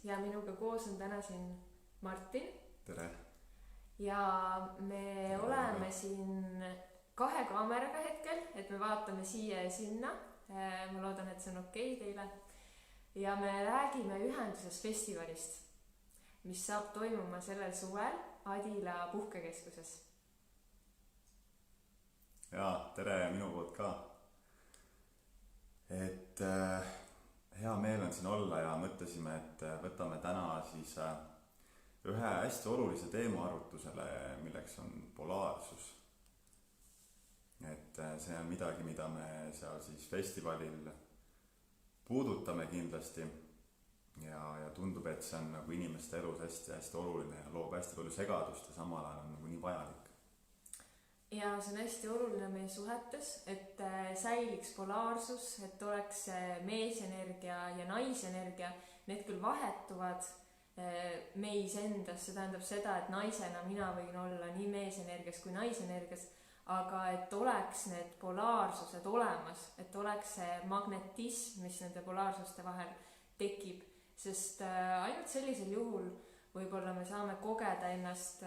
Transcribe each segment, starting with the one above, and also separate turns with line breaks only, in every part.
ja minuga koos on täna siin Martin.
Tere!
Ja me
Tere,
oleme
tere.
siin 2 kaameraga hetkel, et me vaatame siia ja sinna. Ma loodan, et see on okei teile. Ja me räägime Ühenduses festivalist, mis saab toimuma sellel suvel Adila puhkekeskuses.
Jaa, tere minu poolt ka. Et hea meel on siin olla ja mõtlesime, et võtame täna siis ühe hästi olulise teema arvutusele, milleks on polaarsus. Et see on midagi, mida me seal siis festivalil puudutame kindlasti ja tundub, et see on nagu inimeste elus hästi oluline ja loob hästi palju segadust ja samal ajal on nagu nii vajalik.
Ja see on hästi oluline meie suhetes, et säiliks polaarsus, et oleks meesenergia ja naisenergia. Need küll vahetuvad meis endas, see tähendab seda, et naisena mina võin olla nii meesenergias kui naisenergias, aga et oleks need polaarsused olemas, et oleks see magnetism, mis nende polaarsuste vahel tekib, sest ainult sellisel juhul võib-olla me saame kogeda ennast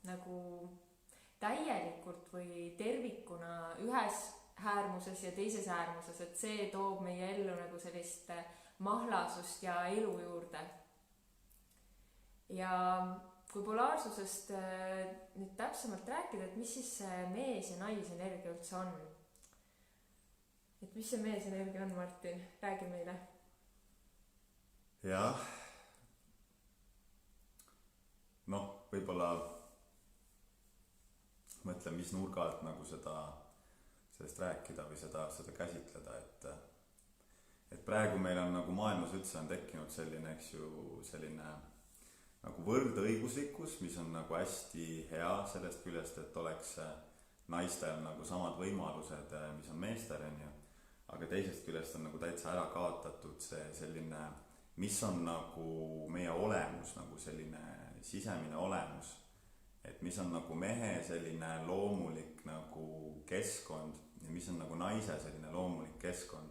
nagu täielikult või tervikuna ühes äärmuses ja teises äärmuses, et see toob meie ellu nagu sellist mahlasust ja elu juurde. Ja kui polaarsusest nüüd täpsemalt rääkida, et mis siis see mees- ja naisenergia üldse on? Et mis see meesenergia on, Martin? Räägi meile.
Jah, võib-olla mõtlen, mis nurga alt nagu sellest rääkida või seda käsitleda, et praegu meil on nagu maailmas üldse on tekkinud selline nagu võrdõiguslikkus, mis on nagu hästi hea sellest küljest, et oleks naistel nagu samad võimalused, mis on meestel, aga teisest küljest on nagu täitsa ära kaotatud see selline, mis on nagu meie olemus, nagu selline sisemine olemus. Et mis on nagu mehe selline loomulik nagu keskkond ja mis on nagu naise selline loomulik keskkond.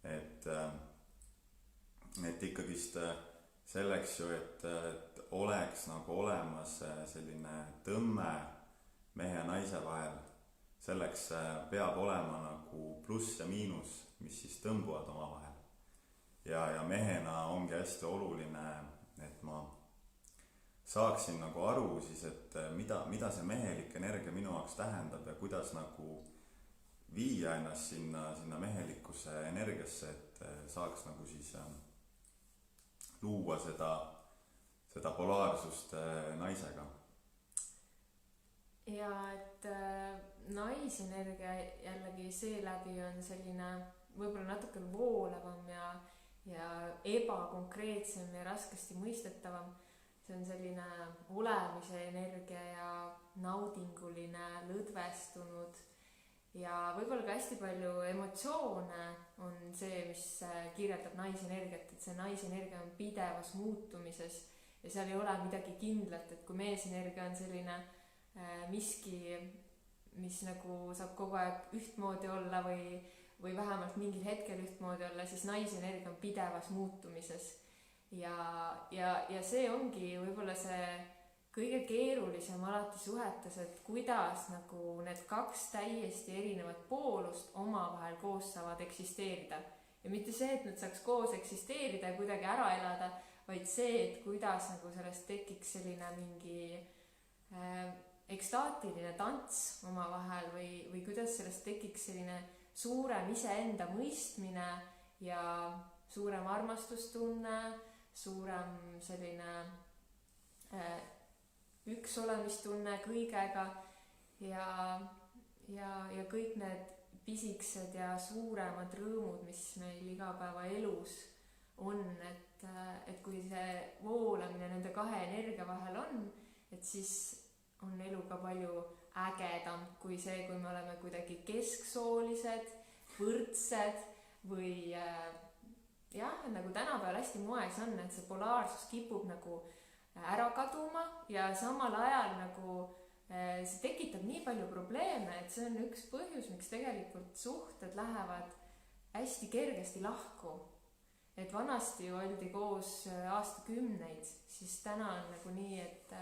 Et ikkagist selleks ju, et oleks nagu olemas selline tõmme mehe ja naise vahel, selleks peab olema nagu pluss ja miinus, mis siis tõmbuvad oma vahel. Ja mehena ongi hästi oluline, et ma saaksin nagu aru siis, et mida see mehelik energia minu jaoks tähendab ja kuidas nagu viia ennast sinna mehelikkuse energiasse, et saaks nagu siis luua seda polaarsust naisega.
Ja et naisenergia jällegi seeläbi on selline võib-olla natuke voolavam ja ebakonkreetsem ja raskesti mõistetavam. See on selline olemise energia ja naudinguline, lõdvestunud ja võib-olla ka hästi palju emotsioone on see, mis kirjeldab naisenergiat, et see naisenergia on pidevas muutumises ja seal ei ole midagi kindlat, et kui meesenergia on selline miski, mis nagu saab kogu aeg ühtmoodi olla või vähemalt mingil hetkel ühtmoodi olla, siis naisenergia on pidevas muutumises. Ja see ongi võib-olla see kõige keerulisem alati suhetes, et kuidas nagu need 2 täiesti erinevat poolust omavahel koos saavad eksisteerida. Ja mitte see, et nad saaks koos eksisteerida ja kuidagi ära elada, vaid see, et kuidas nagu sellest tekiks selline mingi ekstaatiline tants omavahel või kuidas sellest tekiks selline suurem iseenda mõistmine ja suurem armastustunne, suurem selline üksolemistunne kõigega ja kõik need pisiksed ja suuremad rõõmud, mis meil igapäevaelus on, et kui see voolamine nende 2 energia vahel on, et siis on elu ka palju ägedam kui see, kui me oleme kuidagi kesksoolised, võrdsed või jah, nagu tänapäeval hästi moes on, et see polaarsus kipub nagu ära kaduma ja samal ajal nagu see tekitab nii palju probleeme, et see on üks põhjus, miks tegelikult suhted lähevad hästi kergesti lahku. et vanasti ju oldi koos aastakümneid, siis täna on nagu nii, et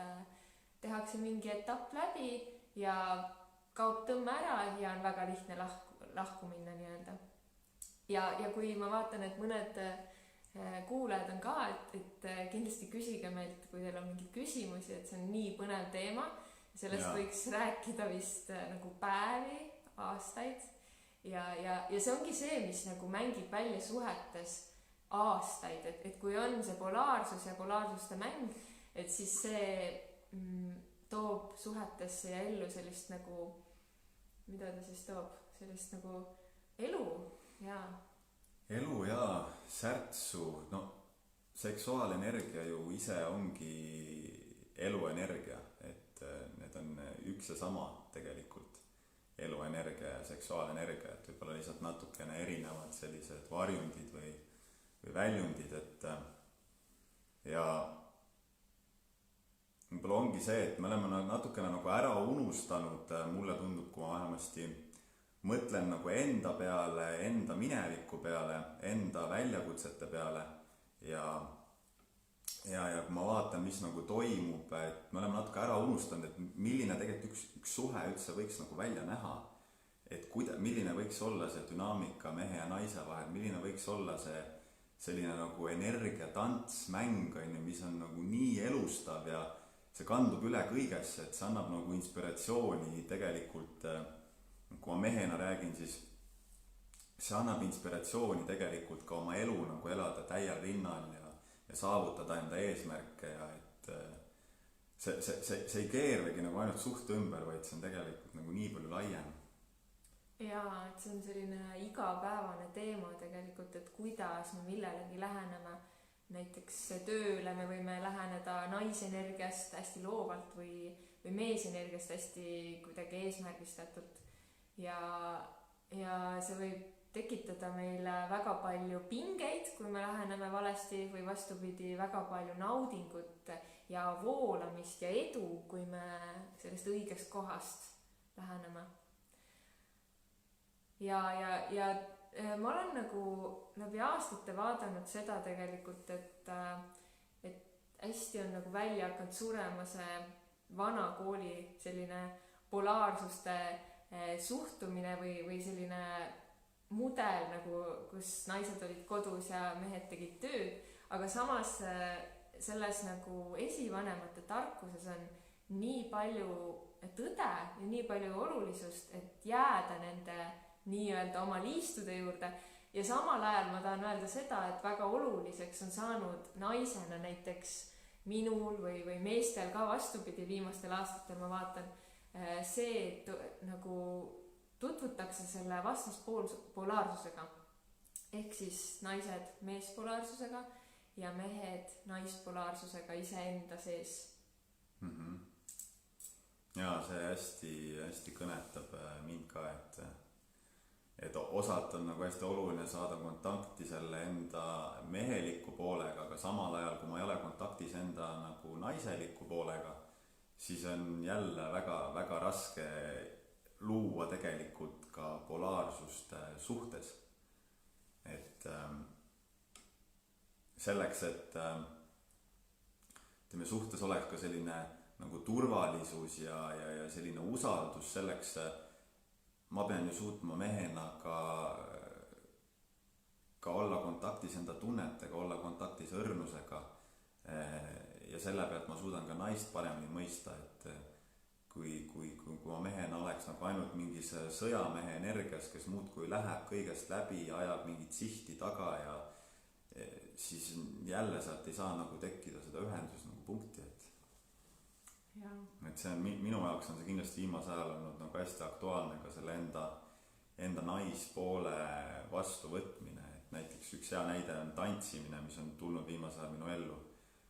tehakse mingi etapp läbi ja kaob tõmme ära ja on väga lihtne lahku minna nii-öelda. Ja kui ma vaatan, et mõned kuulajad on ka, et kindlasti küsige meilt, kui teil on mingeid küsimusi, et see on nii põnev teema. Sellest võiks rääkida vist nagu päevi, aastaid. Ja see ongi see, mis nagu mängib välja suhetes aastaid, et kui on see polaarsus ja polaarsuste mäng, et siis see toob suhetesse ja ellu sellist nagu, mida ta siis toob, sellist nagu elu ja
elu ja särtsu, no seksuaalenergia ju ise ongi eluenergia, et need on üks ja sama tegelikult, eluenergia ja seksuaalenergia, et võib-olla lihtsalt natukene erinevad sellised varjundid või väljundid, et ja võib-olla ongi see, et me oleme natukene nagu ära unustanud, mulle tundub, kui ma vähemasti mõtlen nagu enda peale, enda mineviku peale, enda väljakutsete peale ja kui ma vaatan, mis nagu toimub, et me oleme natuke ära unustanud, et milline tegelikult üks suhe üldse võiks nagu välja näha, et milline võiks olla see dünaamika mehe ja naise vahel, milline võiks olla see selline nagu energiatants, mäng, mis on nagu nii elustav ja see kandub üle kõigesse, et see annab nagu inspiratsiooni tegelikult, kui ma mehena räägin, siis see annab inspiratsiooni tegelikult ka oma elu nagu elada täiel rinnal ja saavutada enda eesmärke ja et see ei keerlegi nagu ainult suht ümber, vaid see on tegelikult nagu nii palju laiem.
Jaa, et see on selline igapäevane teema tegelikult, et kuidas me millelegi läheneme. Näiteks tööle me võime läheneda naisenergiast hästi loovalt või meesenergiast hästi kuidagi eesmärgistatult. Ja see võib tekitada meile väga palju pingeid, kui me läheneme valesti või vastupidi, väga palju naudingut ja voolamist ja edu, kui me sellest õigest kohast läheneme. Ja ma olen nagu läbi aastate vaadanud seda tegelikult, et hästi on nagu välja hakanud surema see vana kooli selline polaarsuste suhtumine või selline mudel nagu, kus naised olid kodus ja mehed tegid tööd, aga samas selles nagu esivanemate tarkuses on nii palju tõde ja nii palju olulisust, et jääda nende nii-öelda oma liistude juurde ja samal ajal ma tahan öelda seda, et väga oluliseks on saanud naisena näiteks minul või meestel ka vastupidi viimastel aastatel ma vaatan see, et nagu tutvutakse selle vastaspolaarsusega ehk siis naised meespolaarsusega ja mehed naispolaarsusega iseenda sees.
Ja see hästi kõnetab mind ka, et osalt on nagu hästi oluline saada kontakti selle enda meheliku poolega, aga samal ajal, kui ma ei ole kontaktis enda nagu naiseliku poolega, siis on jälle väga raske luua tegelikult ka polaarsust suhtes. Et selleks, et suhtes oleks ka selline nagu turvalisus ja selline usaldus, selleks ma pean ju suutma mehena ka olla kontaktis enda tunnetega, olla kontaktis õrnusega ja selle pealt ma suudan ka naist paremini mõista, et kui ma mehena oleks nagu ainult mingis sõjamehe energias, kes muudkui läheb kõigest läbi ja ajab mingit sihti taga ja siis jälle sealt ei saa nagu tekkida seda ühendus nagu punkti, et see on minu jaoks on see kindlasti viimase ajal olnud nagu hästi aktuaalne ka selle enda naispoole vastuvõtmine, et näiteks üks hea näide on tantsimine, mis on tulnud viimase ajal minu ellu,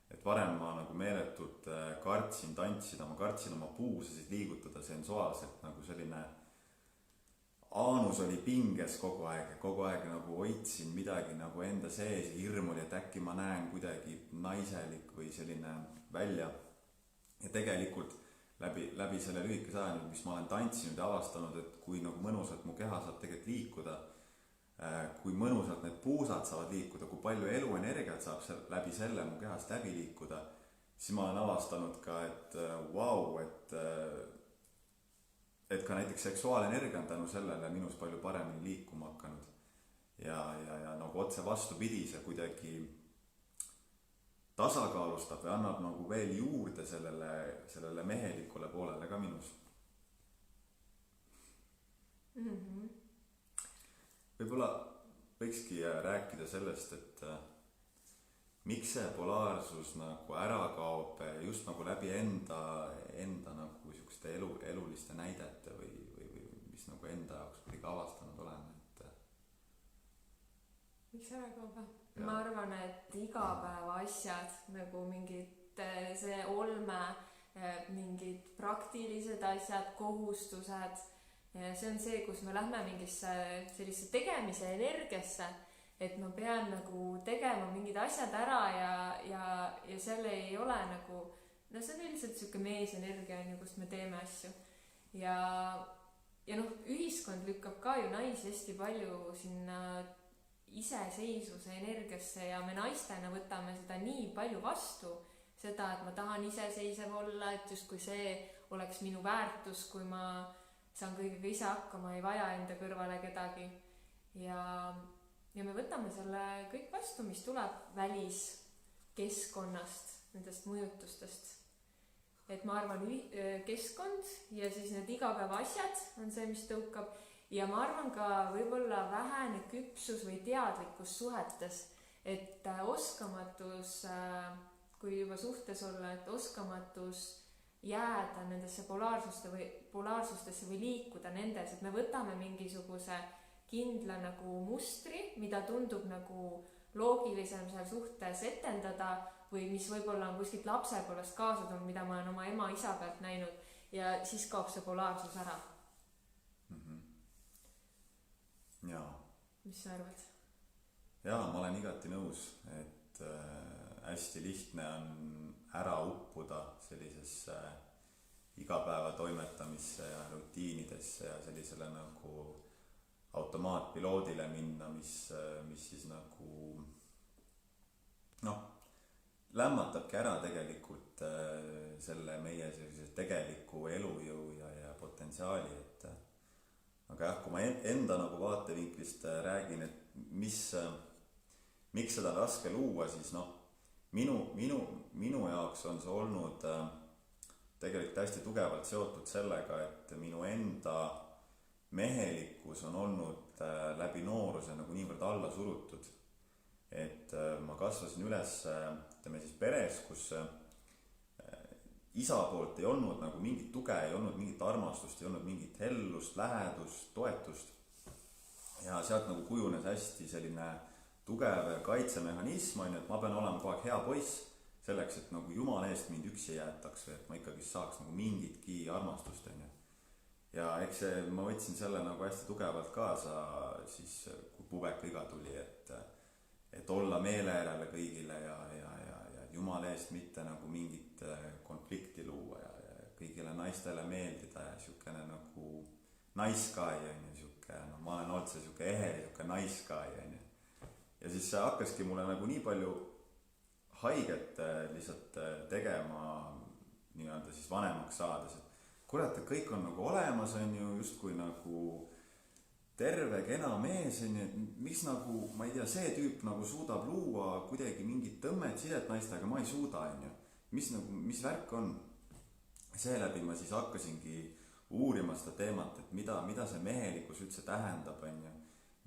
et varem ma nagu meeletult kartsin tantsida, ma kartsin oma puusasid liigutada sensuaalselt, nagu selline aanus oli pinges kogu aeg nagu hoidsin midagi nagu enda sees, hirm oli, et äkki ma näen kuidagi naiselik või selline välja. Ja tegelikult läbi selle lühikese aja, mis ma olen tantsinud ja avastanud, et kui nagu mõnusalt mu keha saab tegelikult liikuda, kui mõnusalt need puusad saavad liikuda, kui palju eluenergiat saab läbi selle mu kehast läbi liikuda, siis ma olen avastanud ka, et vau, et ka näiteks seksuaalenergia on tänu sellele minus palju paremini liikuma hakanud. Ja nagu otse vastupidi, see kuidagi tasakaalustab või annab nagu veel juurde sellele mehelikule poolele ka minus. Võib-olla võikski rääkida sellest, et miks see polaarsus nagu ära kaob just nagu läbi enda nagu sihukeste eluliste näidete või mis nagu enda jaoks kuidagi avastanud oleme, et
miks ära kaob? Ma arvan, et igapäeva asjad nagu mingid see olme, mingid praktilised asjad, kohustused, see on see, kus me lähme mingisse sellise tegemise energiasse, et ma pean nagu tegema mingid asjad ära ja seal ei ole nagu, no see on üldiselt siuke meesenergia, kust me teeme asju. Ja noh, ühiskond lükkab ka ju naisi hästi palju sinna iseseisvuse energiasse ja me naistena võtame seda nii palju vastu, seda, et ma tahan iseseisev olla, et justkui see oleks minu väärtus, kui ma saan kõigega ise hakkama, ei vaja enda kõrvale kedagi. Ja me võtame selle kõik vastu, mis tuleb väliskeskkonnast, nendest mõjutustest. Et ma arvan, keskkond ja siis need igapäeva asjad on see, mis tõukab. Ja ma arvan ka võib-olla vähene küpsus või teadlikkus suhetes, et oskamatus, kui juba suhtes olla, et oskamatus jääda nendesse polaarsustesse või liikuda nendes, et me võtame mingisuguse kindla nagu mustri, mida tundub nagu loogilisem seal suhtes etendada või mis võib-olla on kuskilt lapsepõlvest kaasa tulnud, mida ma olen oma ema-isa pealt näinud ja siis kaob see polaarsus ära.
Jaa.
Mis sa arvad?
Jaa, ma olen igati nõus, et hästi lihtne on ära uppuda sellisesse igapäeva toimetamisse ja rutiinidesse ja sellisele nagu automaatpiloodile minna, mis siis nagu lämmatabki ära tegelikult selle meie sellise tegeliku elujõu ja potentsiaali, et aga jah, kui ma enda nagu vaatevinklist räägin, et miks seda on raske luua, siis minu jaoks on see olnud tegelikult hästi tugevalt seotud sellega, et minu enda mehelikkus on olnud läbi nooruse nagu niivõrd alla surutud. Et ma kasvasin üles, ütleme siis peres, kus isa poolt ei olnud nagu mingit tuge, ei olnud mingit armastust, ei olnud mingit hellust, lähedust, toetust. Ja sealt nagu kujunes hästi selline tugev kaitsemehhanism, et ma pean olema kogu aeg hea poiss selleks, et nagu Jumala eest mind üksi jäetaks või et ma ikkagi saaks nagu mingitki armastust. Ja eks ma võtsin selle nagu hästi tugevalt kaasa siis, kui pubeka iga tuli, et olla meele järele kõigile ja Jumala eest mitte nagu mingit konflikti luua ja kõigile naistele meeldida ja siukene nagu nice guy, ma olen olnud see siuke ehe, siuke nice guy. Ja siis see hakkaski mulle nagu nii palju haiget lihtsalt tegema nii-öelda siis vanemaks saades, et kurat, et kõik on nagu olemas, on ju justkui nagu terve, kena mees, mis nagu, ma ei tea, see tüüp nagu suudab luua kuidagi mingit tõmmet, sidet naistega, ma ei suuda, on ju. Mis värk on? Seeläbi ma siis hakkasingi uurima seda teemat, et mida see mehelikkus üldse tähendab, on ju.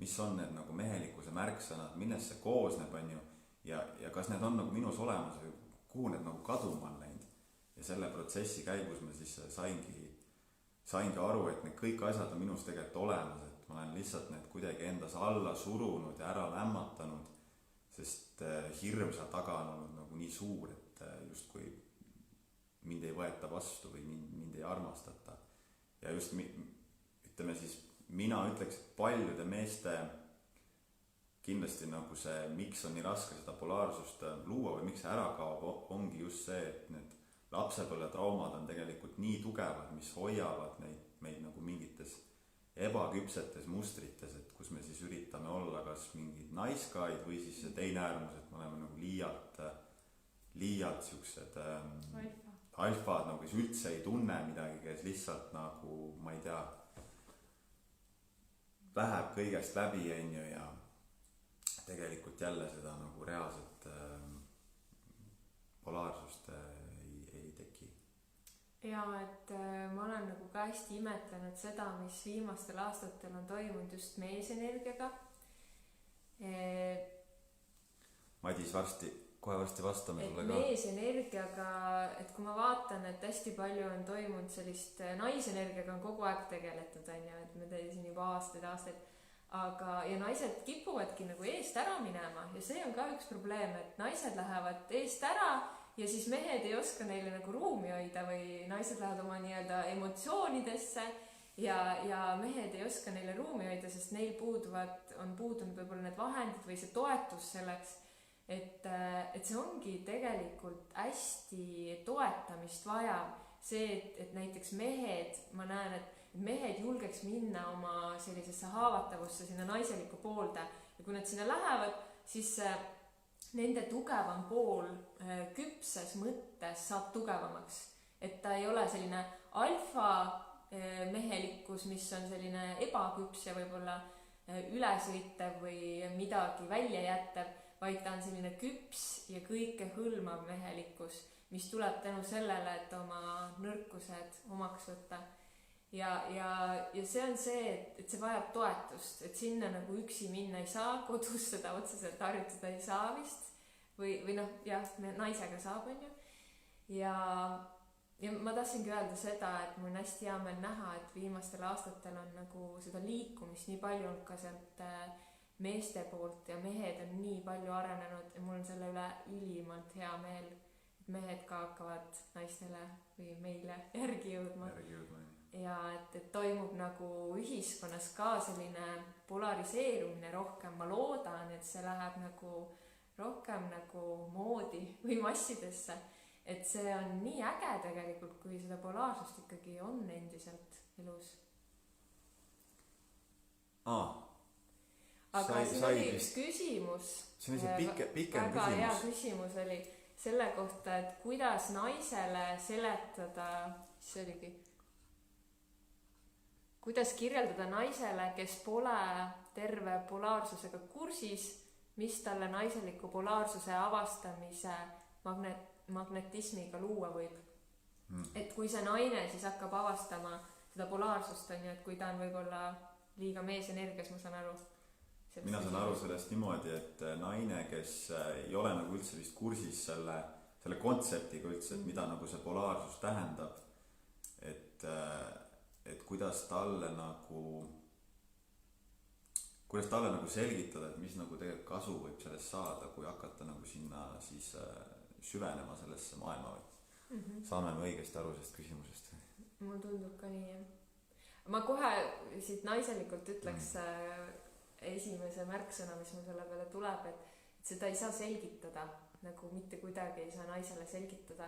Mis on need nagu mehelikkuse märksõnad, millest see koosneb, on ju. Ja kas need on nagu minus olemas või kuhu need nagu kaduma on läinud. Ja selle protsessi käigus ma siis saingi aru, et need kõik asjad on minus tegelikult olemas, et ma olen lihtsalt need kuidagi endas alla surunud ja ära lämmatanud, sest hirm seal taga on olnud nagu nii suur, et justkui mind ei võeta vastu või mind ei armastata. Ja just ütleme siis, mina ütleks, et paljude meeste kindlasti nagu see, miks on nii raske seda polaarsust luua või miks see ära kaob, ongi just see, et need lapsepõlve traumad on tegelikult nii tugevad, mis hoiavad meid nagu mingites ebaküpsetes mustrites, et kus me siis üritame olla kas mingid nice guy'd või siis see teine äärmus, et me oleme nagu liialt siuksed alfad nagu, kes üldse ei tunne midagi, kes lihtsalt nagu, ma ei tea, läheb kõigest läbi, onju, ja tegelikult jälle seda nagu reaalset polaarsust ei teki.
ja et ma olen nagu ka hästi imetlenud seda, mis viimastel aastatel on toimunud just meesenergiaga.
Madis, kohe varsti vastame sulle ka.
meesenergiaga, et kui ma vaatan, et hästi palju on toimunud sellist, naisenergiaga on kogu aeg tegeletud, on ju, et me siin juba aastaid, aga, ja naised kipuvadki nagu eest ära minema ja see on ka üks probleem, et naised lähevad eest ära ja siis mehed ei oska neile nagu ruumi hoida või naised lähevad oma nii-öelda emotsioonidesse ja mehed ei oska neile ruumi hoida, sest neil on puudunud võib-olla need vahendid või see toetus selleks, et see ongi tegelikult hästi toetamist vajav. See, et näiteks mehed, ma näen, et mehed julgeks minna oma sellisesse haavatavusse sinna naiselikku poolde ja kui nad sinna lähevad, siis nende tugevam pool küpses mõttes saab tugevamaks, et ta ei ole selline alfa mehelikkus, mis on selline ebaküps ja võib-olla ülesõitev või midagi välja jätev, vaid ta on selline küps ja kõike hõlmav mehelikkus, mis tuleb tänu sellele, et oma nõrkused omaks võtta. Ja see on see, et see vajab toetust, et sinna nagu üksi minna ei saa, kodus seda otseselt harjutada ei saa vist või noh, jah, naisega saab, on ju. Ja ma tahtsingi öelda seda, et mul on hästi hea meel näha, et viimastel aastatel on nagu seda liikumist nii palju olnud ka sealt meeste poolt ja mehed on nii palju arenenud ja mul on selle üle ülimalt hea meel, et mehed ka hakkavad naistele või meile järgi jõudma. Ja et toimub nagu ühiskonnas ka selline polariseerumine rohkem, ma loodan, et see läheb nagu rohkem nagu moodi või massidesse, et see on nii äge tegelikult, kui seda polaarsust ikkagi on endiselt elus. Aga siin oli üks küsimus,
see on see pikem
väga hea küsimus oli selle kohta, et kuidas naisele seletada, see oligi, kuidas kirjeldada naisele, kes pole terve polaarsusega kursis, mis talle naiseliku polaarsuse avastamise magnetismiga luua võib. Et kui see naine siis hakkab avastama seda polaarsust, on ju, et kui ta on võib-olla liiga meesenergias, ma saan aru.
Mina saan aru sellest niimoodi, et naine, kes ei ole nagu üldse vist kursis selle kontseptiga üldse, et mida nagu see polaarsus tähendab, et kuidas talle nagu selgitada, et mis nagu tegelikult kasu võib sellest saada, kui hakata nagu sinna siis süvenema sellesse maailma või saame me õigesti aru sellest küsimusest?
Mul tundub ka nii, jah. Ma kohe siit naiselikult ütleks esimese märksõna, mis mul selle peale tuleb, et seda ei saa selgitada, nagu mitte kuidagi ei saa naisele selgitada.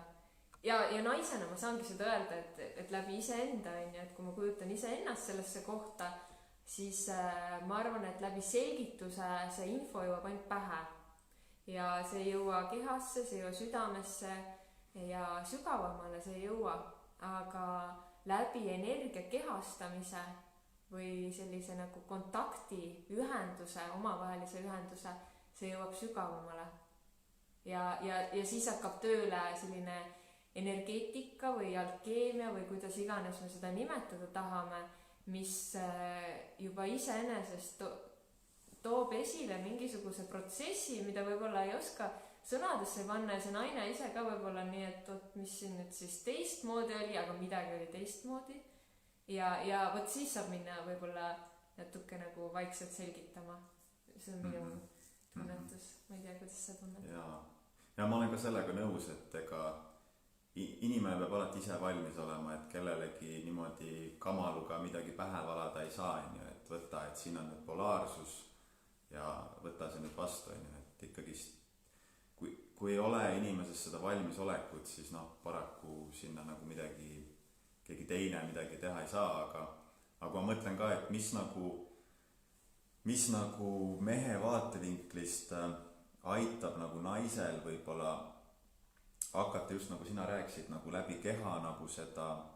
Ja naisena ma saangi seda öelda, et läbi iseenda, et kui ma kujutan iseennast sellesse kohta, siis ma arvan, et läbi selgituse see info jõuab ainult pähe. Ja see ei jõua kehasse, see ei jõua südamesse ja sügavamale see ei jõua. Aga läbi energia kehastamise või sellise nagu kontakti, ühenduse, omavahelise ühenduse, see jõuab sügavamale. Ja siis hakkab tööle selline energeetika või alkeemia või kuidas iganes me seda nimetada tahame, mis juba iseenesest toob esile mingisuguse protsessi, mida võib-olla ei oska sõnadesse panna ja see naine ise ka võib-olla nii, et mis siin nüüd siis teistmoodi oli, aga midagi oli teistmoodi. Ja võt siis saab minna võib-olla natuke nagu vaikselt selgitama. See on minu tunnetus. Ma ei tea, kuidas sa tunned.
Ja ma olen ka sellega nõus, et ega inimene peab alati ise valmis olema, et kellelegi niimoodi kamaluga midagi pähe valada ei saa, et võtta, et siin on nüüd polaarsus ja võtta see nüüd vastu, et ikkagi kui ei ole inimeses seda valmisolekut, siis paraku sinna nagu keegi teine midagi teha ei saa, aga ma mõtlen ka, et mis nagu mehe vaatevinklist aitab nagu naisel võib-olla hakata just nagu sina rääkisid nagu läbi keha nagu seda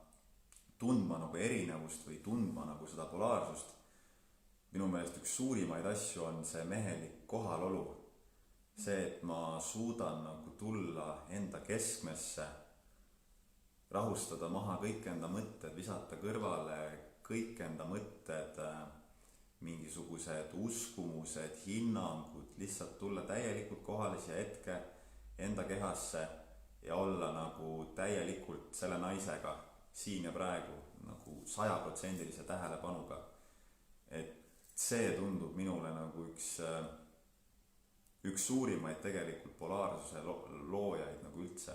tundma nagu erinevust või tundma nagu seda polaarsust. Minu meelest üks suurimaid asju on see mehelik kohalolu. See, et ma suudan nagu tulla enda keskmesse, rahustada maha kõik enda mõtted, visata kõrvale kõik enda mõtted, mingisugused uskumused, hinnangud, lihtsalt tulla täielikult kohale siia hetke enda kehasse ja olla nagu täielikult selle naisega siin ja praegu nagu 100% tähelepanuga. Et see tundub minule nagu üks suurimaid tegelikult polaarsuse loojaid nagu üldse.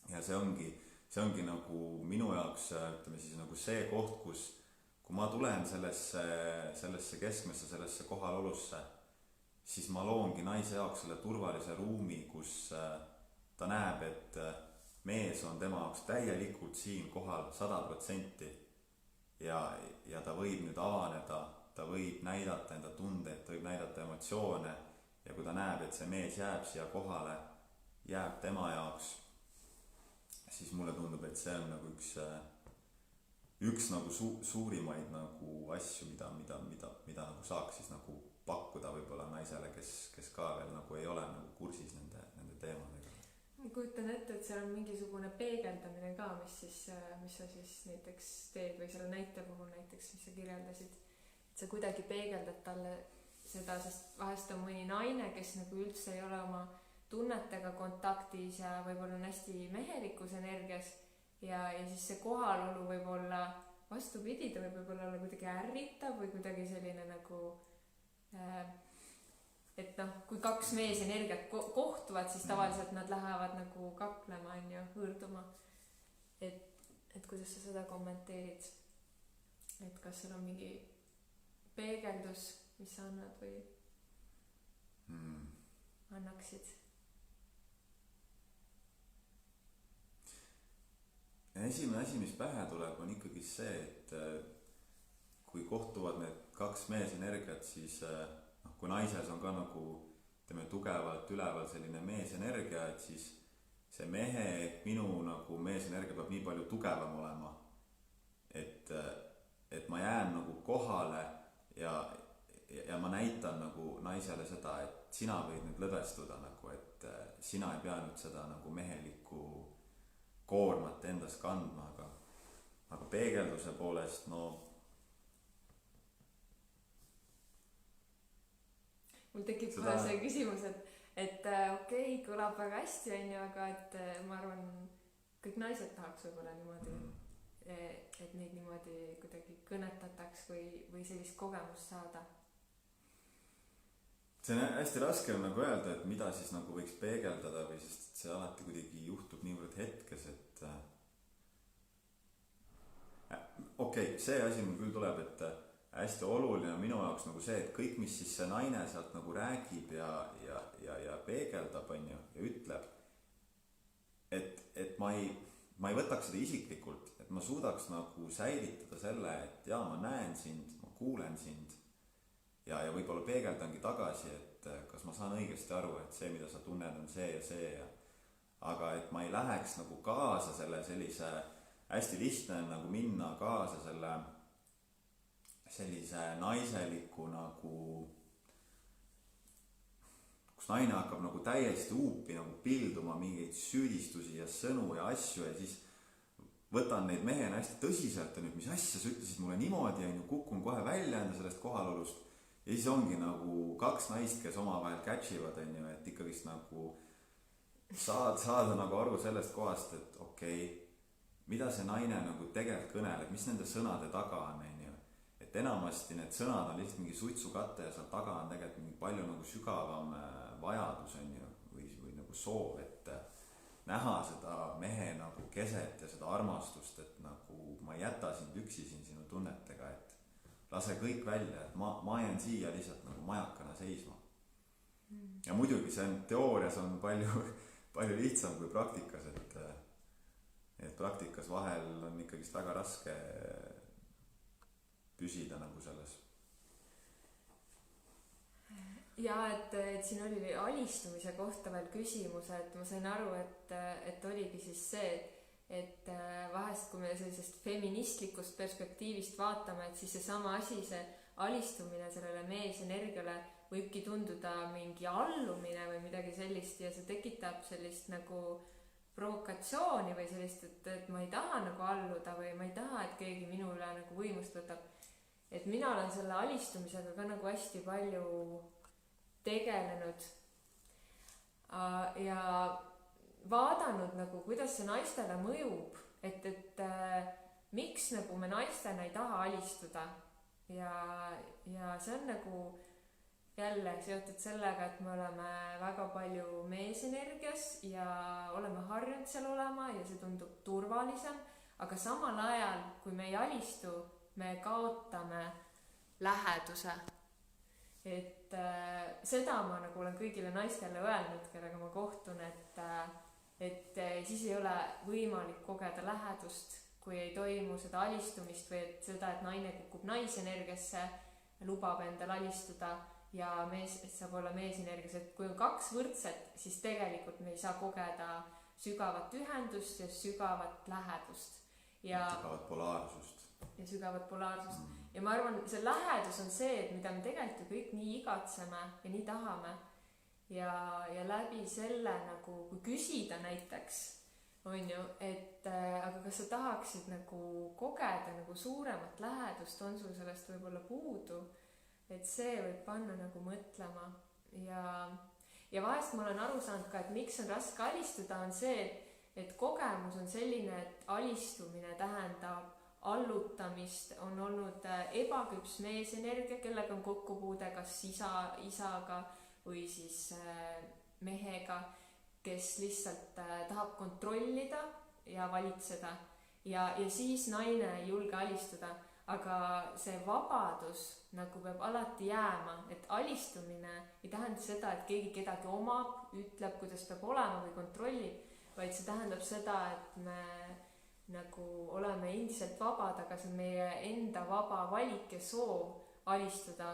Ja see ongi nagu minu jaoks, ütleme siis nagu see koht, kui ma tulen sellesse keskmesse, sellesse kohalolusse, siis ma loongi naise jaoks selle turvalise ruumi, kus ta näeb, et mees on tema jaoks täielikult siin kohal 100% ja ta võib nüüd avaneda, ta võib näidata enda tundeid, ta võib näidata emotsioone ja kui ta näeb, et see mees jääb siia kohale, jääb tema jaoks, siis mulle tundub, et see on nagu üks nagu suurimaid nagu asju, mida nagu saaks siis nagu pakkuda võib-olla naisele, kes ka veel nagu ei ole nagu kursis nende teemadega.
Ma kujutan ette, et seal on mingisugune peegeldamine ka, mis sa siis näiteks teed või selle näite puhul näiteks, mis sa kirjeldasid, et sa kuidagi peegeldad talle seda, sest vahest on mõni naine, kes nagu üldse ei ole oma tunnetega kontaktis ja võib-olla on hästi mehelikus energias ja siis see kohalolu võib olla vastupidi, ta võib olla kuidagi ärritav või kuidagi selline nagu et noh, kui kaks meesenergiat kohtuvad, siis tavaliselt nad lähevad nagu kaklema, on ju, hõõrduma. Et kuidas sa seda kommenteerid? Et kas seal on mingi peegeldus, mis sa annad või annaksid?
Esimene asi, mis pähe tuleb, on ikkagi see, et kui kohtuvad need kaks meesenergiat, siis kui naises on ka nagu teeme tugevalt üleval selline meesenergia, et siis see mehe, minu nagu meesenergia peab nii palju tugevam olema, et ma jään nagu kohale ja ma näitan nagu naisele seda, et sina võid nüüd lõdvestuda nagu, et sina ei pea nüüd seda nagu mehelikku koormat endas kandma, aga peegelduse poolest, no
mul tekib kohe see küsimus, et okei, kõlab väga hästi, on ju, aga et ma arvan, kõik naised tahaks võib-olla niimoodi, et neid niimoodi kuidagi kõnetataks või sellist kogemust saada.
See on hästi raske on nagu öelda, et mida siis nagu võiks peegeldada või sest see alati kuidagi juhtub niivõrd hetkes, et okei, see asi mul küll tuleb, et hästi oluline minu jaoks nagu see, et kõik, mis siis see naine sealt nagu räägib ja peegeldab, on ju, ja ütleb, et ma ei võtaks seda isiklikult, et ma suudaks nagu säilitada selle, et jaa, ma näen sind, ma kuulen sind ja võib-olla peegeldangi tagasi, et kas ma saan õigesti aru, et see, mida sa tunned, on see ja see aga et ma ei läheks nagu kaasa selle sellise, hästi lihtne nagu minna kaasa sellise naiseliku nagu, kus naine hakkab nagu täiesti uupi nagu pilduma mingeid süüdistusi ja sõnu ja asju ja siis võtan neid mehena hästi tõsiselt ja nüüd, mis asja sa ütlesid mulle niimoodi ja kukun kohe välja enda sellest kohalolust ja siis ongi nagu kaks naist, kes omavahel catchivad, on ju, et ikkagist nagu saada nagu aru sellest kohast, et okei, mida see naine nagu tegelikult kõneleb, mis nende sõnade taga on, et enamasti need sõnad on lihtsalt mingi suitsukatte ja seal taga on tegelikult mingi palju nagu sügavam vajadus, on ju, või nagu soov, et näha seda mehe nagu keset ja seda armastust, et nagu ma ei jäta sind üksi siin sinu tunnetega, et lase kõik välja, et ma jään siia lihtsalt nagu majakana seisma. Ja muidugi see on teoorias on palju lihtsam kui praktikas, et praktikas vahel on ikkagist väga raske püsida nagu selles.
ja et siin oli alistumise kohta veel küsimus, et ma sain aru, et oligi siis see, et vahest kui me sellisest feministlikust perspektiivist vaatame, et siis seesama asi, see alistumine sellele meesenergiale võibki tunduda mingi allumine või midagi sellist ja see tekitab sellist nagu provokatsiooni või sellist, et ma ei taha nagu alluda või ma ei taha, et keegi minu üle nagu võimust võtab. Et mina olen selle alistumisega ka nagu hästi palju tegelenud ja vaadanud nagu, kuidas see naistele mõjub, et miks nagu me naistena ei taha alistuda ja see on nagu jälle seotud sellega, et me oleme väga palju meesenergias ja oleme harjunud seal olema ja see tundub turvalisem, aga samal ajal, kui me ei alistu, me kaotame läheduse. Et seda ma nagu olen kõigile naistele öelnud, kellega ma kohtun, et siis ei ole võimalik kogeda lähedust, kui ei toimu seda alistumist või et seda, et naine kukub naisenergiasse, lubab endal alistuda ja mees saab olla meesenergias, et kui on kaks võrdset, siis tegelikult me ei saa kogeda sügavat ühendust ja sügavat lähedust ja
sügavat polaarsust.
Ja ma arvan, see lähedus on see, et mida me tegelikult ju kõik nii igatseme ja nii tahame ja läbi selle nagu, kui küsida näiteks, on ju, et aga kas sa tahaksid nagu kogeda nagu suuremat lähedust, on sul sellest võib-olla puudu, et see võib panna nagu mõtlema ja vahest ma olen aru saanud ka, et miks on raske alistuda, on see, et kogemus on selline, et alistumine tähendab allutamist, on olnud ebaküps meesenergia, kellega on kokkupuude kas isaga või siis mehega, kes lihtsalt tahab kontrollida ja valitseda ja siis naine ei julge alistuda, aga see vabadus nagu peab alati jääma, et alistumine ei tähenda seda, et keegi kedagi omab, ütleb, kuidas peab olema või kontrollib, vaid see tähendab seda, et me nagu oleme endiselt vabad, aga see on meie enda vaba valik ja soov alistuda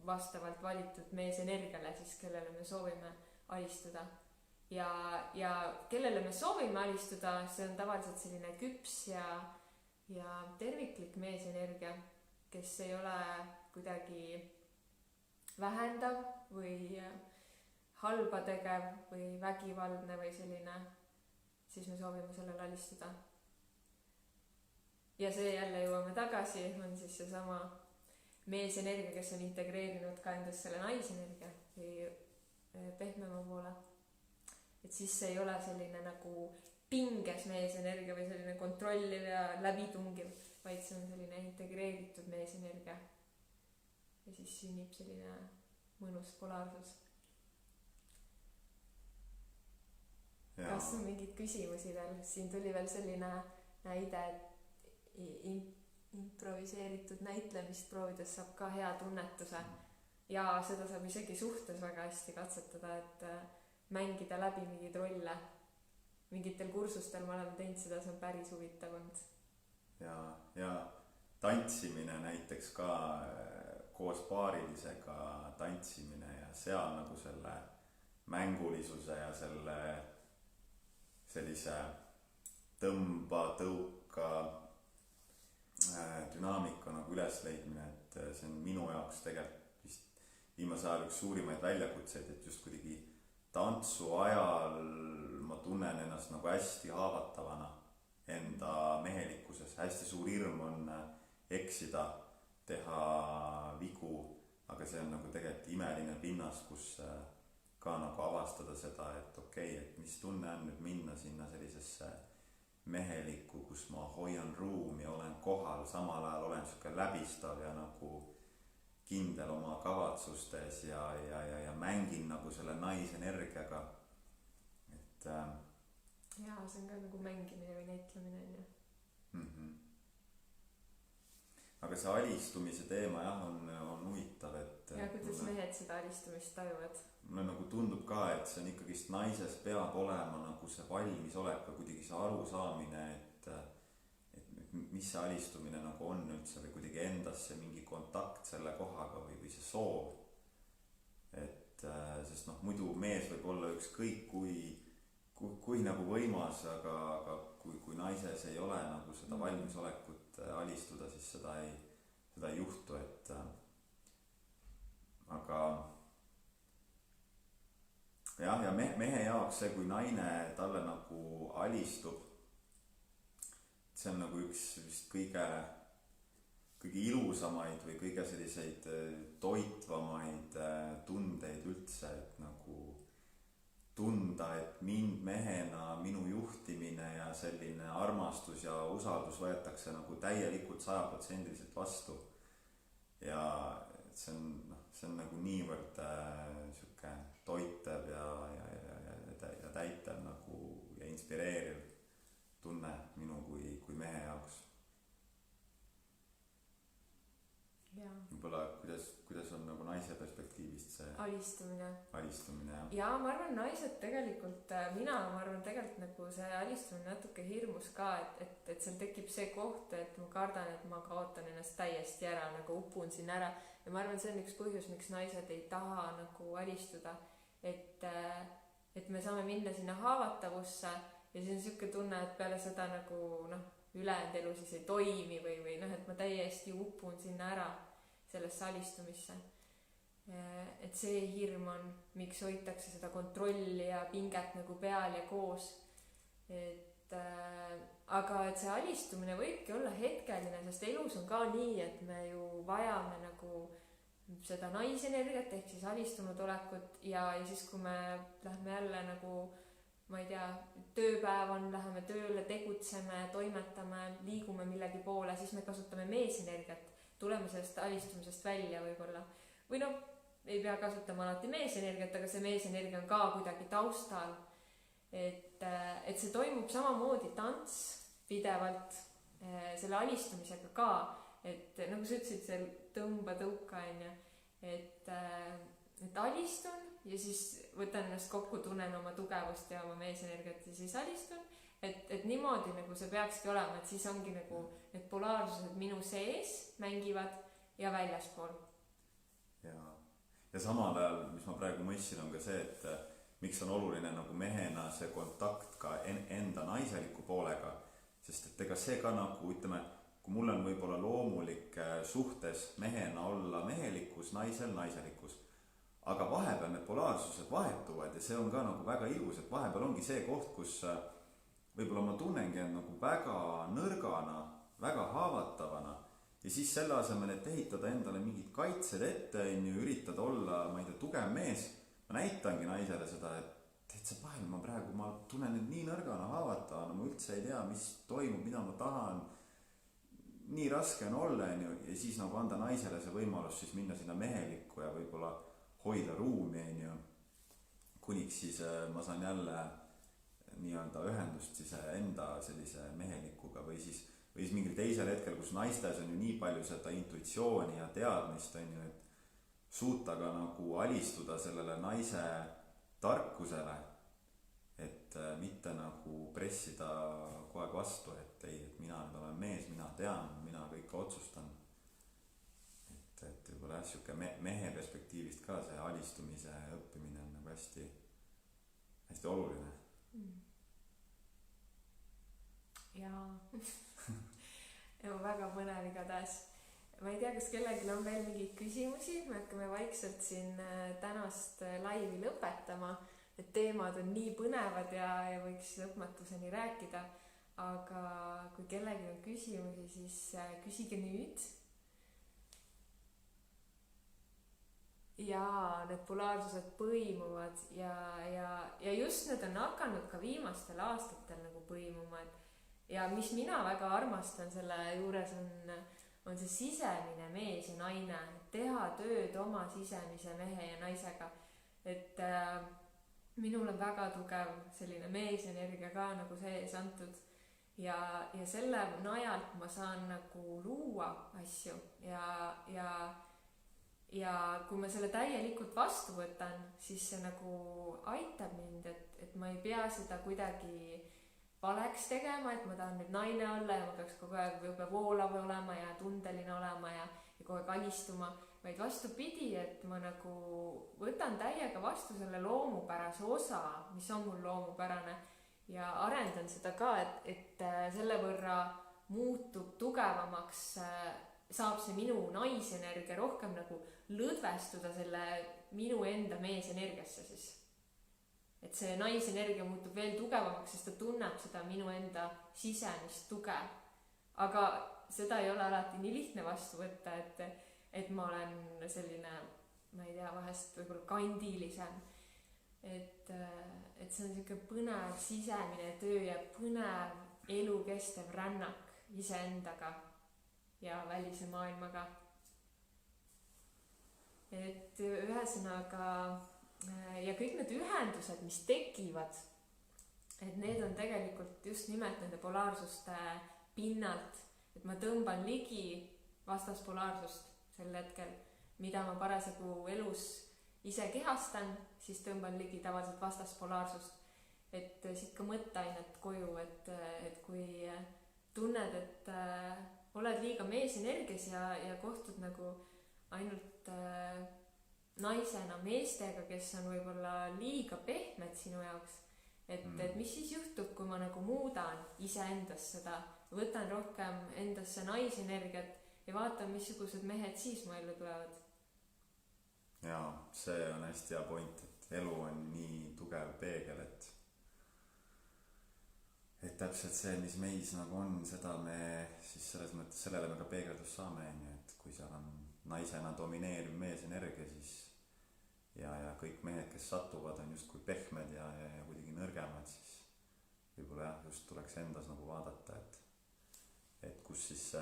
vastavalt valitud meesenergiale, siis kellele me soovime alistuda. Ja kellele me soovime alistuda, see on tavaliselt selline küps ja terviklik meesenergia, kes ei ole kuidagi vähendav või halba tegev või vägivaldne või selline, siis me soovime sellele alistuda. Ja see jälle jõuame tagasi, on siis seesama meesenergia, kes on integreerinud ka endast selle naisenergia või pehmema poole. Et siis see ei ole selline nagu pinges meesenergia või selline kontrolliv ja läbitungiv, vaid see on selline integreeritud meesenergia. Ja siis sünnib selline mõnus polaarsus. Ja. Kas on mingid küsimusi veel? Siin tuli veel selline näide, et improviseeritud näitlemist proovides saab ka hea tunnetuse ja seda saab isegi suhtes väga hästi katsetada, et mängida läbi mingeid rolle. Mingitel kursustel me oleme teinud seda, see on päris huvitav olnud.
Ja tantsimine näiteks ka koos paarilisega tantsimine ja seal nagu selle mängulisuse ja selle sellise tõmba-tõuka dünaamika nagu ülesleidmine, et see on minu jaoks tegelikult vist viimase ajal üks suurimaid väljakutseid, et just kuidagi tantsu ajal ma tunnen ennast nagu hästi haavatavana enda mehelikkuses. Hästi suur hirm on eksida, teha vigu, aga see on nagu tegelikult imeline pinnas, kus ka nagu avastada seda, et okei, et mis tunne on nüüd minna sinna sellisesse mehelikku, kus ma hoian ruumi ja olen kohal, samal ajal olen siuke läbistav ja nagu kindel oma kavatsustes ja mängin nagu selle naisenergiaga. Et
jaa, see on ka nagu mängimine või näitlemine on ju.
Aga see alistumise teema jah, on huvitav, et
ja kuidas mehed seda alistumist tajuvad?
Mulle nagu tundub ka, et see on ikkagist naises peab olema nagu see valmisolek või kuidagi see arusaamine, et mis see alistumine nagu on üldse või kuidagi endasse mingi kontakt selle kohaga või see soov. Et sest noh, muidu mees võib olla ükskõik kui nagu võimas, aga kui naises ei ole nagu seda valmisolekut alistuda, siis seda ei juhtu, et aga jah, ja mehe jaoks see, kui naine talle nagu alistub, see on nagu üks vist kõige ilusamaid või kõige selliseid toitvamaid tundeid üldse, et nagu tunda, et mind mehena, minu juhtimine ja selline armastus ja usaldus võetakse nagu täielikult 100% vastu. Ja see on nagu niivõrd sihuke toitev ja täitev nagu ja inspireeriv tunne minu kui mehe jaoks.
Ja.
Võib-olla kuidas on nagu naise perspektiivist see alistumine
ja ma arvan, naised tegelikult, ma arvan tegelikult nagu see alistumine natuke hirmus ka, et seal tekib see koht, et ma kardan, et ma kaotan ennast täiesti ära, nagu upun siin ära ja ma arvan, see on üks põhjus, miks naised ei taha nagu alistuda, et me saame minna sinna haavatavusse ja siis on siuke tunne, et peale seda nagu ülejäänud elu siis ei toimi või et ma täiesti upun sinna ära sellesse alistumisse. Et see hirm on, miks hoitakse seda kontrolli ja pinget nagu peal ja koos. Aga et see alistumine võibki olla hetkeline, sest elus on ka nii, et me ju vajame nagu seda naisenergiat ehk siis alistunud olekut ja siis kui me lähme jälle nagu ma ei tea, tööpäev on, läheme tööle, tegutseme, toimetame, liigume millegi poole, siis me kasutame meesenergiat, tuleme sellest alistumisest välja võib-olla. Või ei pea kasutama alati meesenergiat, aga see meesenergia on ka kuidagi taustal. Et see toimub samamoodi tants pidevalt selle alistumisega ka, et nagu sa ütlesid, see tõuka on ju, et alistun ja siis võtan ennast kokku, tunnen oma tugevust ja oma meesenergiat ja siis alistun. Et niimoodi nagu see peakski olema, et siis ongi nagu need polaarsused minu sees mängivad ja väljaspool.
Ja samal ajal, mis ma praegu mõistsin, on ka see, et miks on oluline nagu mehena see kontakt ka enda naiseliku poolega, sest et ega see ka nagu ütleme, kui mul on võib-olla loomulik suhtes mehena olla mehelikkus, naisel naiselikkus, aga vahepeal need polaarsused vahetuvad ja see on ka nagu väga ilus, et vahepeal ongi see koht, kus võib-olla ma tunnengi end nagu väga nõrgana, väga haavatavana ja siis selle asemel, et ehitada endale mingid kaitsed ette, üritada olla, ma ei tea, tugev mees, ma näitangi naisele seda, et see vahel ma tunnen end nii nõrgana, haavatavana, ma üldse ei tea, mis toimub, mida ma tahan, nii raske on olla ja siis nagu anda naisele see võimalus siis minna sinna mehelikku ja võib-olla hoida ruumi, kuniks siis ma saan jälle nii-öelda ühendust siis enda sellise mehelikuga või siis mingil teisel hetkel, kus naistes on ju nii palju seda intuitsiooni ja teadmist on ju, et suuta ka nagu alistuda sellele naise tarkusele, et mitte nagu pressida kogu aeg vastu, et ei, et mina nüüd olen mees, mina tean, mina kõike otsustan. Et võib-olla siuke mehe perspektiivist ka see alistumise õppimine on nagu hästi, hästi oluline.
Ja väga põnev igatahes. Ma ei tea, kas kellelgi on veel mingeid küsimusi, me hakkame vaikselt siin tänast laivi lõpetama, et teemad on nii põnevad ja võiks lõpmatuseni rääkida, aga kui kellelgi on küsimusi, siis küsige nüüd. Ja need polaarsused põimuvad ja just need on hakanud ka viimastel aastatel nagu põimuma, ja mis mina väga armastan selle juures on see sisemine mees ja naine, teha tööd oma sisemise mehe ja naisega, et minul on väga tugev selline meesenergia ka nagu sees antud ja selle najalt ma saan nagu luua asju ja kui ma selle täielikult vastu võtan, siis see nagu aitab mind, et ma ei pea seda kuidagi valeks tegema, et ma tahan nüüd naine olla ja ma peaks kogu aeg võib-olla voolav olema ja tundeline olema ja kogu aeg alistuma, vaid vastupidi, et ma nagu võtan täiega vastu selle loomupärase osa, mis on mul loomupärane ja arendan seda ka, et selle võrra muutub tugevamaks, saab see minu naisenergia rohkem nagu lõdvestuda selle minu enda meesenergiasse siis. Et see naisenergia muutub veel tugevamaks, sest ta tunneb seda minu enda sisemist tuge. Aga seda ei ole alati nii lihtne vastu võtta, et ma olen selline, ma ei tea, vahest võib-olla kandilisem. Et see on selline põnev sisemine töö ja põnev elukestev rännak iseendaga ja välise maailmaga. Et ühesõnaga ja kõik need ühendused, mis tekivad, et need on tegelikult just nimelt nende polaarsuste pinnalt, et ma tõmban ligi vastaspolaarsust sel hetkel, mida ma parasjagu elus ise kehastan, siis tõmban ligi tavaliselt vastaspolaarsust, et siit ka mõtteainet koju, et kui tunned, et oled liiga meesenergias ja kohtud nagu ainult naisena meestega, kes on võib-olla liiga pehmed sinu jaoks, et mis siis juhtub, kui ma nagu muudan iseendas seda, võtan rohkem endasse naisenergiat ja vaatan, missugused mehed siis mu ellu tulevad.
Jaa, see on hästi hea point, et elu on nii tugev peegel, et täpselt see, mis meis nagu on, seda me siis selles mõttes, sellele me ka peegeldus saame, et kui seal on naisena domineeriv meesenergia, siis ja kõik mehed, kes satuvad, on justkui pehmed ja kuidagi nõrgemad, siis võib-olla jah, just tuleks endas nagu vaadata, et kus siis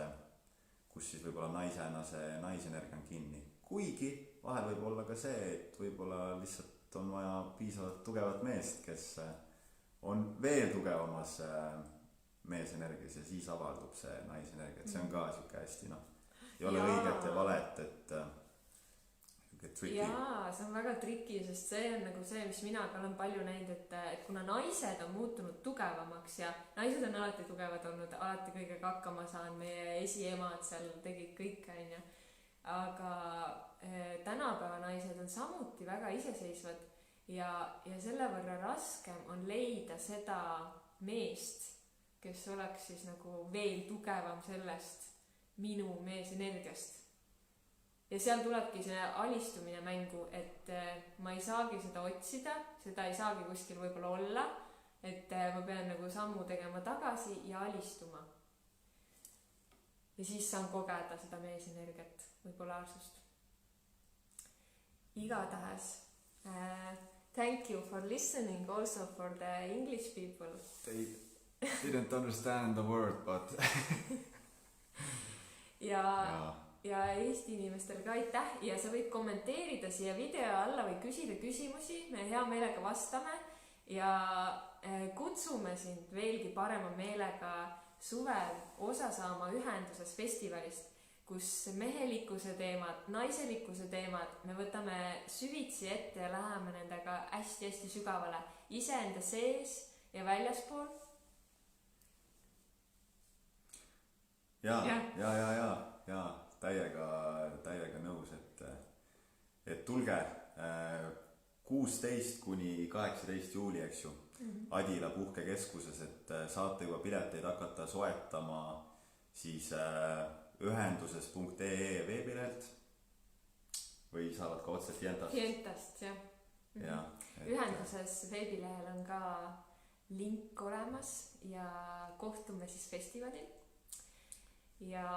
võib-olla naisena see naisenergia on kinni. Kuigi vahel võib olla ka see, et võib-olla lihtsalt on vaja piisavalt tugevat meest, kes on veel tugevamas meesenergias ja siis avaldub see naisenergia, et see on ka siuke hästi ei ole õiget ja valet, et tricky.
Jaa, see on väga tricky, sest see on nagu see, mis mina ka olen palju näinud, et kuna naised on muutunud tugevamaks ja naised on alati tugevad olnud, alati kõigega hakkama saan, meie esiemad seal tegid kõike, onju. Aga tänapäeva naised on samuti väga iseseisvad ja selle võrra raskem on leida seda meest, kes oleks siis nagu veel tugevam sellest minu meesenergiast. Ja seal tulebki see alistumine mängu, et ma ei saagi seda otsida, seda ei saagi kuskil võib-olla olla, et ma pean nagu sammu tegema tagasi ja alistuma. Ja siis saan kogeda seda meesenergiat või polaarsust. Igatahes, thank you for listening also for the English people.
They didn't understand the word, but
ja Eesti inimestel ka aitäh ja sa võid kommenteerida siia video alla või küsida küsimusi, me hea meelega vastame ja kutsume sind veelgi parema meelega suvel osa saama ühenduses festivalist, kus mehelikkuse teemad, naiselikkuse teemad me võtame süvitsi ette ja läheme nendega hästi-hästi sügavale iseenda sees ja väljaspool.
Ja täiega nõus, et tulge 16 kuni 18 juuli, eks ju, Adila puhkekeskuses, et saate juba pileteid hakata soetama siis ühenduses.ee veebilehelt või saavad ka otse
Fientast, jah. Ühenduses veebilehel on ka link olemas ja kohtume siis festivalil. Ja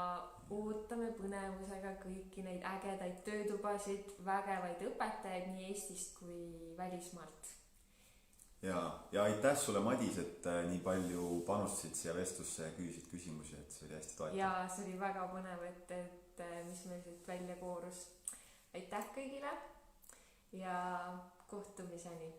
ootame põnevusega kõiki neid ägedaid töötubasid, vägevaid õpetajaid nii Eestist kui välismaalt.
Ja aitäh sulle, Madis, et nii palju panustasid siia vestlusse ja küsisid küsimusi, et see oli hästi toetav.
Ja see oli väga põnev, et mis meil siit välja koorus. Aitäh kõigile ja kohtumiseni!